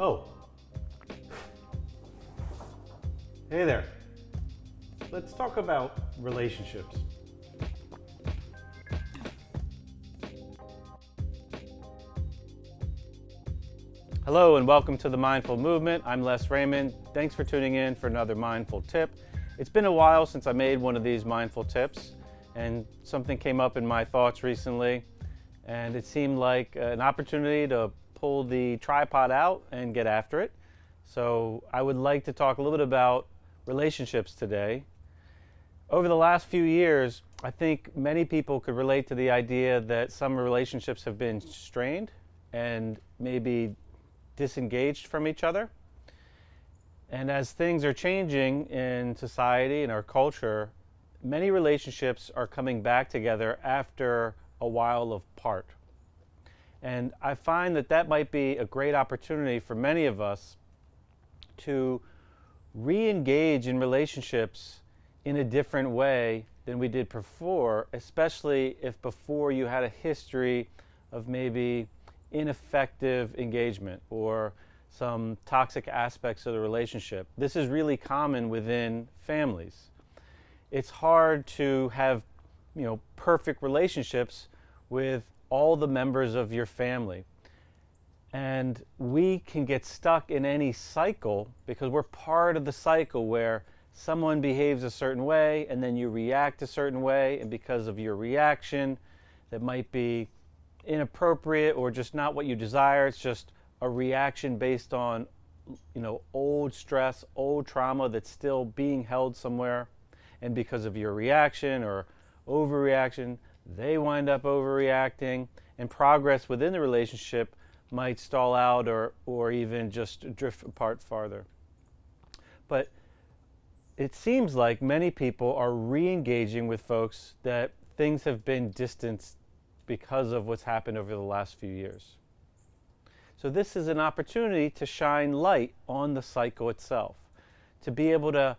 Oh, hey there. Let's talk about relationships. Hello and welcome to the Mindful Movement. I'm Les Raymond. Thanks for tuning in for another mindful tip. It's been a while since I made one of these mindful tips, and something came up in my thoughts recently, and it seemed like an opportunity to pull the tripod out and get after it. So I would like to talk a little bit about relationships today. Over the last few years, I think many people could relate to the idea that some relationships have been strained and maybe disengaged from each other. And as things are changing in society and our culture, many relationships are coming back together after a while apart. And I find that that might be a great opportunity for many of us to re-engage in relationships in a different way than we did before, especially if before you had a history of maybe ineffective engagement or some toxic aspects of the relationship. This is really common within families. It's hard to have, perfect relationships with all the members of your family. And we can get stuck in any cycle because we're part of the cycle where someone behaves a certain way and then you react a certain way, and because of your reaction that might be inappropriate or just not what you desire, it's just a reaction based on old stress, old trauma that's still being held somewhere, and because of your reaction or overreaction, they wind up overreacting, and progress within the relationship might stall out or even just drift apart farther. But it seems like many people are re-engaging with folks that things have been distanced because of what's happened over the last few years. So this is an opportunity to shine light on the cycle itself, to be able to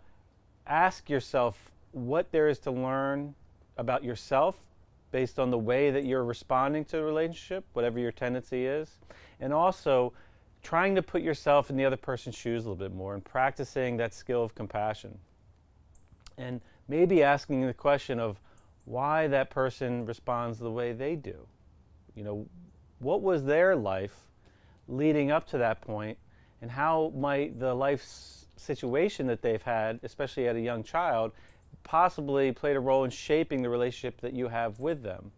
ask yourself what there is to learn about yourself based on the way that you're responding to the relationship, whatever your tendency is, and also trying to put yourself in the other person's shoes a little bit more and practicing that skill of compassion. And maybe asking the question of why that person responds the way they do. What was their life leading up to that point, and how might the life situation that they've had, especially at a young child, possibly played a role in shaping the relationship that you have with them,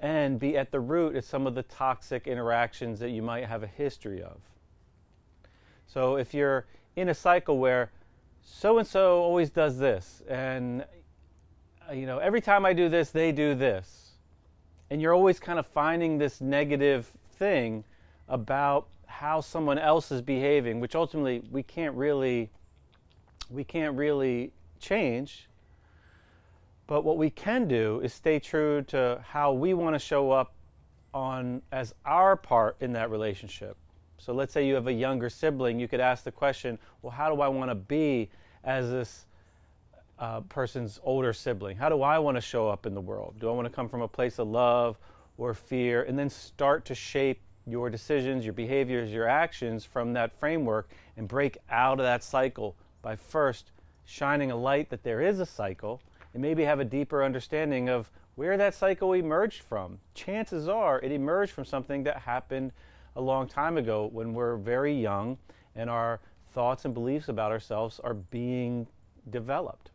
and be at the root of some of the toxic interactions that you might have a history of. So if you're in a cycle where so-and-so always does this, and every time I do this, they do this, and you're always kind of finding this negative thing about how someone else is behaving, which ultimately we can't really change. But what we can do is stay true to how we want to show up as our part in that relationship. So let's say you have a younger sibling, you could ask the question, well, how do I want to be as this person's older sibling? How do I want to show up in the world? Do I want to come from a place of love or fear? And then start to shape your decisions, your behaviors, your actions from that framework, and break out of that cycle by first shining a light that there is a cycle, and maybe have a deeper understanding of where that cycle emerged from. Chances are it emerged from something that happened a long time ago when we're very young and our thoughts and beliefs about ourselves are being developed.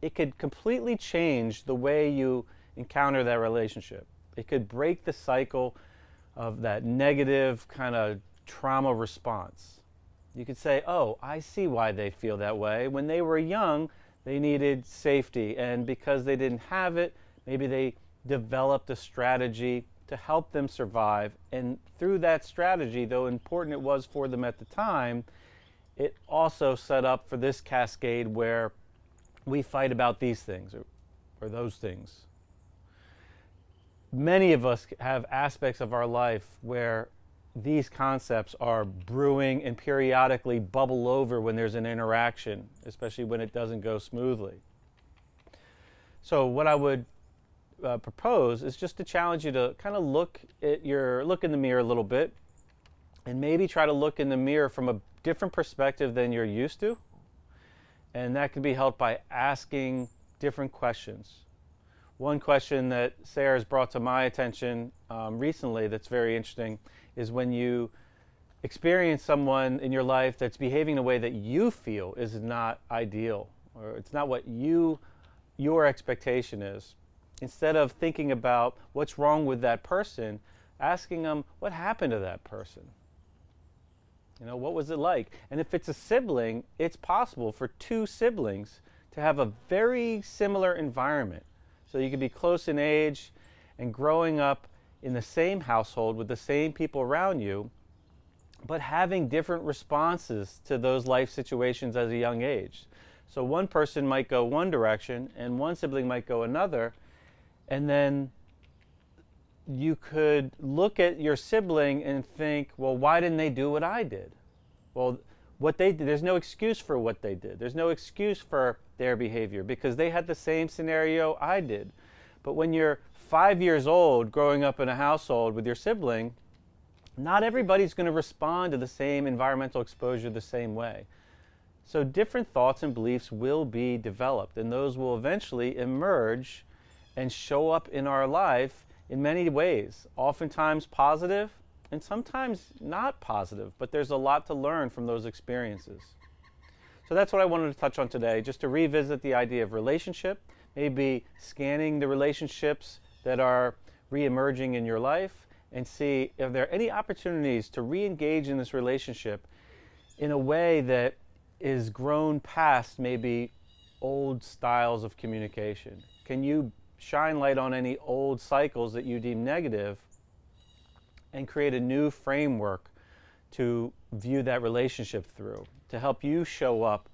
It could completely change the way you encounter that relationship. It could break the cycle of that negative kind of trauma response. You could say, oh, I see why they feel that way. When they were young, they needed safety, and because they didn't have it, maybe they developed a strategy to help them survive. And through that strategy, though important it was for them at the time, it also set up for this cascade where we fight about these things or those things. Many of us have aspects of our life where these concepts are brewing and periodically bubble over when there's an interaction, especially when it doesn't go smoothly. So what I would propose is just to challenge you to kind of look in the mirror a little bit and maybe try to look in the mirror from a different perspective than you're used to. And that can be helped by asking different questions. One question that Sarah's brought to my attention recently that's very interesting is when you experience someone in your life that's behaving in a way that you feel is not ideal, or it's not what your expectation is. Instead of thinking about what's wrong with that person, asking them what happened to that person. What was it like? And if it's a sibling, it's possible for two siblings to have a very similar environment. So you could be close in age and growing up in the same household with the same people around you, but having different responses to those life situations at a young age. So one person might go one direction and one sibling might go another, and then you could look at your sibling and think, well, why didn't they do what I did? Well, what they did, there's no excuse for what they did. There's no excuse for their behavior because they had the same scenario I did. But when you're 5 years old growing up in a household with your sibling, not everybody's going to respond to the same environmental exposure the same way. So different thoughts and beliefs will be developed, and those will eventually emerge and show up in our life in many ways, oftentimes positive and sometimes not positive, but there's a lot to learn from those experiences. So that's what I wanted to touch on today, just to revisit the idea of relationship, maybe scanning the relationships that are re-emerging in your life and see if there are any opportunities to re-engage in this relationship in a way that is grown past maybe old styles of communication. Can you shine light on any old cycles that you deem negative and create a new framework to view that relationship through, to help you show up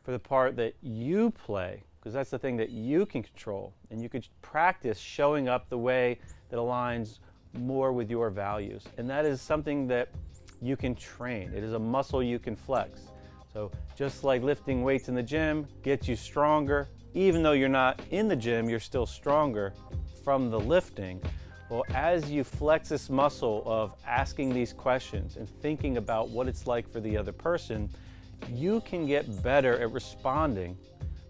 for the part that you play, because that's the thing that you can control, and you could practice showing up the way that aligns more with your values. And that is something that you can train. It is a muscle you can flex. So just like lifting weights in the gym gets you stronger, even though you're not in the gym, you're still stronger from the lifting. Well, as you flex this muscle of asking these questions and thinking about what it's like for the other person, you can get better at responding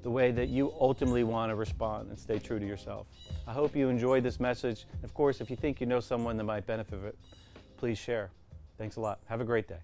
the way that you ultimately want to respond and stay true to yourself. I hope you enjoyed this message. Of course, if you think you know someone that might benefit from it, please share. Thanks a lot. Have a great day.